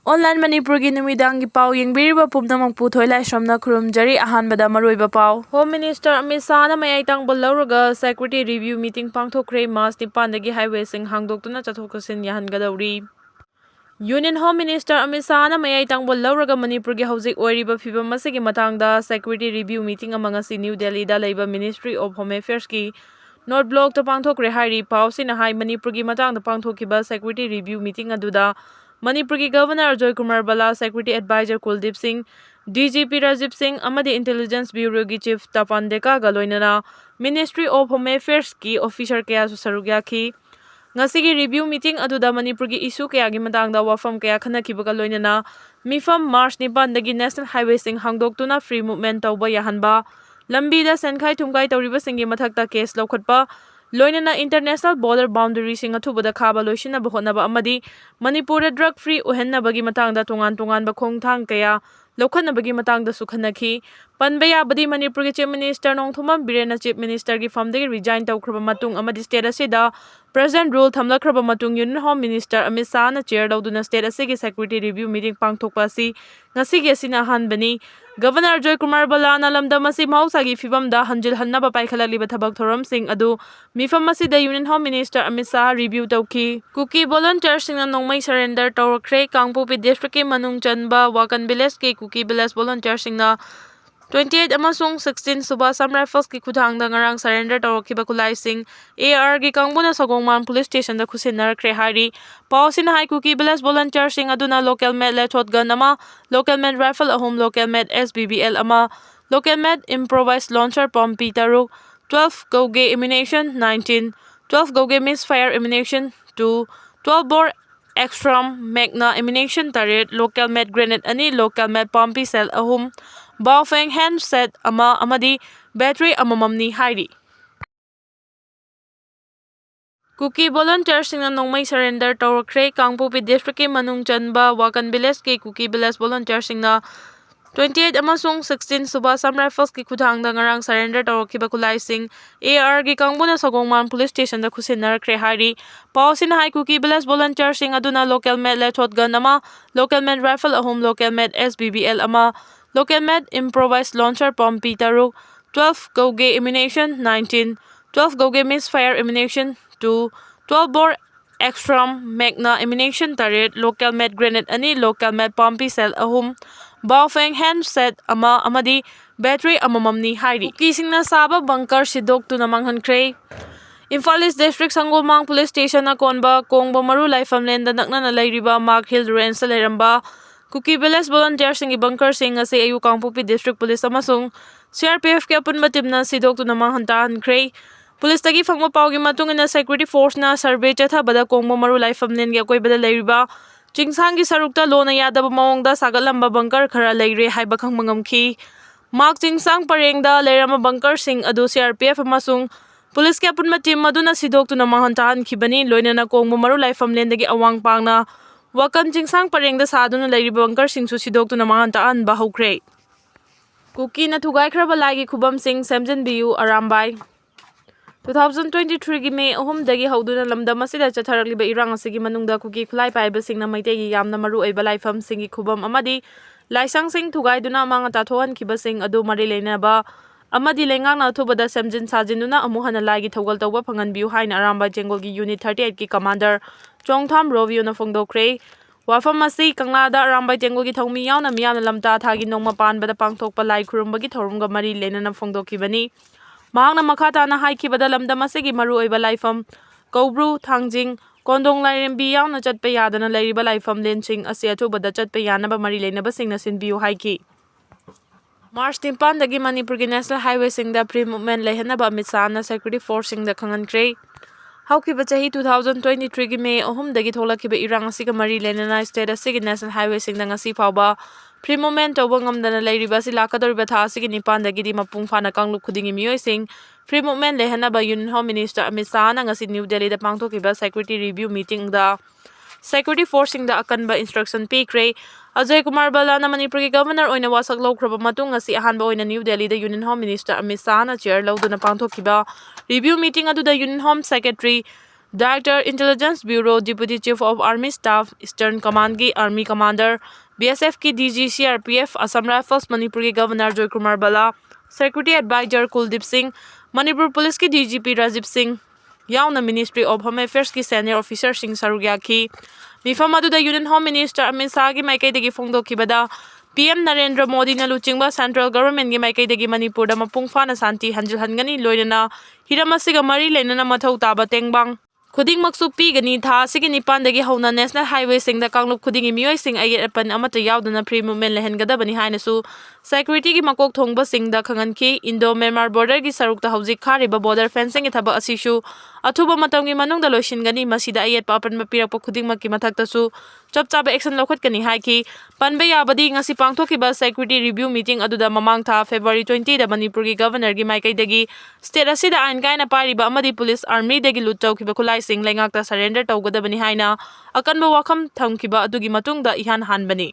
Online Manipuri Numidangi Pau Yingbiriba Pumdamang Putoila Shamna Kurumjari Ahanbada MARUOIBA Pau. Home Minister Amit Shahna Mayaitangbol Lauraga Security Review Meeting Pangthokre Mas Nipandagi Highway Sing Hangdoktuna Chathokasin Yahangadauri. Union Home Minister Amit Shahna Mayaitangbol Lauraga Manipurgi Hauzik Oiriba Phibam Masigi Matangda Security Review Meeting amangasi New Delhi da Labor Ministry of Home Affairs ki North Block to Pangthokre Hari Pau Sina Hai Manipurgi Matangda Pangthokiba Security Review Meeting aduda Manipuri Governor Joykumar Bala, Security Advisor Kuldeep Singh, DGP Rajib Singh, Amadi Intelligence Bureau ki Chief Tapan Deka Galoinana, Ministry of Home Affairs ki Officer kaya susarugya ki. Ngasigi review meeting aduda Manipuri issue kaya gi matangda wafam kaya khanakiba galoinana, Mifam March Nipandagi National Highway Sing Hangdoktuna free movement tauba yahanba, Lambida Enkhre Thumkai Tauriba Singhi Mathakta case laukhatpa, Loinana international border boundary sing athubada khaba loisina bahonaba amadi Manipur drug free uhenna bagi matangda tungan ba khongthang kaya lokhanna bagi matangda sukhanaki panbaya badi Manipur ki chief minister nongthumam birena chief minister ki famdagi resign tawkhraba matung amadi state asida present rule thamlakraba matung Union Home Minister Amit Shahna chair dawduna state asigi security review meeting pangthokpa si ngasigi asina hanbani Governor Joykumar Bala na lamdam asi mausagi fibamda hanjil hannaba paikhalaliba thabak thoram sing adu Mifam masida Union Home Minister Amit Shah review tauki. Kuki volunteer sing na nongmai surrender Twrakhre Kangpupi district ki manung chanba Wakan village ki Kuki village volunteer sing na 28 amasung 16 suba Sam Rifles ki khudangda ngarang surrender Hwkhre Kulai Singh AR ki Kangbuna Sogongman police station da khusinarkhre hari pausin hai Kuki village volunteer sing aduna local med le shotgun ama local med rifle ahom local med SBBL ama local med improvised launcher pompi taruk 12 gauge ammunition 19 12 gauge misfire ammunition 2 12 bore extra magna ammunition taret local med grenade ani local med pompi cell ahum Baofeng handset ama amadi battery amamamni hairi. Kuki volunteer sing na nongmai surrender Twrakhre Kangpupi district ki manung chanba Wakan village ki Kuki village volunteer sing na 28 amasung 16 suba Sam Rifles ki khudangda ngarang surrender Hwkhre Kulai Singh AR ki Kangbuna Sogongman police station da khusinarkhre hari pausin hai Kuki village volunteer sing aduna local med le shotgun ama local med rifle ahom local med SBBL ama local med improvised launcher pompi taruk 12 gauge ammunition 19 12 gauge misfire ammunition 2 12 bore extra magna ammunition taret local med grenade ani local med pompi cell ahum Baofeng handset ama amadi battery amamamni hairi. Kukisingna saba bunker sidok tu namang Enkhre. Imphal East District Sangolmang Police Station na konba kongba maru laifamlen da nakna na lairiba Mark Hill Range sa lairamba Kuki village volunteer singi bunker sing ase ayu Kangpupi District Police amasung CRPF ke apunba team na sidok tu namang hanta Enkhre. Police tagi fangma paugi matung ina security force na survey chatha bada kongba maru laifamlen ge akoi bada lairiba Chingsangi sarukta lona yadaba maongda sagalamba bunker khara laire Haiba khangmangamki Mark Chingsang parengda lairama bunker sing adu CRPF amasung Police ke apunma team maduna sidok tu namang hanta khibani loinana kongba maru laifamlen dagi awang pangna Wakan Chingsang parengda saduna lairiba bunker sing su sidok tu namang hanta ba Hwkhre. Kuki na thugaikhraba lagi khubam sing semjen biu ARAMBAI 2023 gi May 3 dagi hauduna lamdam asida chatharakliba irang asigi manungda Kuki khulai paiba singna maitegi yamna MARUOIBA laifam singi khubam amadi laisang sing thugaiduna manga tathohan khiba sing adu mari leinaba amadi lengang na thubada semjin sajinuna amuhana lagi thogal tawba phanganbiu haina ARAMBAI TENGOL gi unit 38 ki commander Chongtham Rovio na phongdokre wafam asi kanglada ARAMBAI TENGOL gi thongmi yauna miyana lamta thagi nongma panbada pangthokpa lai khurumba gi thorumga mari leinana phongdokibani mahangna makhata na haikibada lamdam asigi MARUOIBA laifam Kobru Thangjing Kondong Lairembi yauna chatpa yadana lairiba laifam lensing asi athubada chatpa yanaba mari leinaba singna sinbiu haiki March 9 dagi Manipur ki National Highway singda pre movement lehanaba Amit Shahna security force singda khangankre Hwkhre chahi 2023 gi May 3 dagi tholakiba irang asiga mari leinana state asigi National Highway singda ngasi phawba pre movement tawba ngamdana lairiba si lakadoriba tha asigi 9 dagi di mapung phana kanglup khudingi miyoi sing pre movement lehanaba Union Home Minister Amit Shahna ngasi New Delhi da pangthokiba security review meeting da security force singda akanba instruction pikre Ajay Kumar Bala na Manipur ki Governor oina wasak lawkhraba matung ngasi ahanba oina New Delhi da Union Home Minister Amit Shahna chair lawduna pangthokiba review meeting aduda Union Home Secretary Director Intelligence Bureau Deputy Chief of Army Staff Eastern Command की Army Commander BSF की DG CRPF Assam Rifles Manipur की Governor Joy Kumar Bala Security Advisor Kuldeep Singh Manipur Police की DGP Rajiv Singh याउना Ministry of Home Affairs की Senior Officer Singh Saruk याखी मिफम अदुदा Union Home Minister Amit Shah की माइकैदगी फोंदोखिबदा PM Narendra Modi na luchingba Central Government gi maikaidagi Manipur da mapung fana santi hanjilhangani loinana hiram asiga mari lenana mathau taba tengbang khudingmaksu pigani tha asigi nipandagi hauna National Highway singda kanglup khudingi miyoi sing ayet apan amata yaudana free movement lehengadabani hainasu security gi makok thongba singda khanganki Indo Myanmar border gi sarukta hauji khariba border fencing gi thaba asishu athuba matamgi manungda loishingani masida ayet papan mapirakpa khudingmakki mathaktasu chap chaba action lokhatkani haiki panbe yabadi ngasi pangthokiba security review meeting aduda mamang tha February 20 da Manipur gi governor gi maikaidagi state asida ain kaina pariba amadi police army dagi luttaukiba khulai sing lengakta surrender tawgadabani haina akanba wakham thamkiba adugi matungda ihan hanbani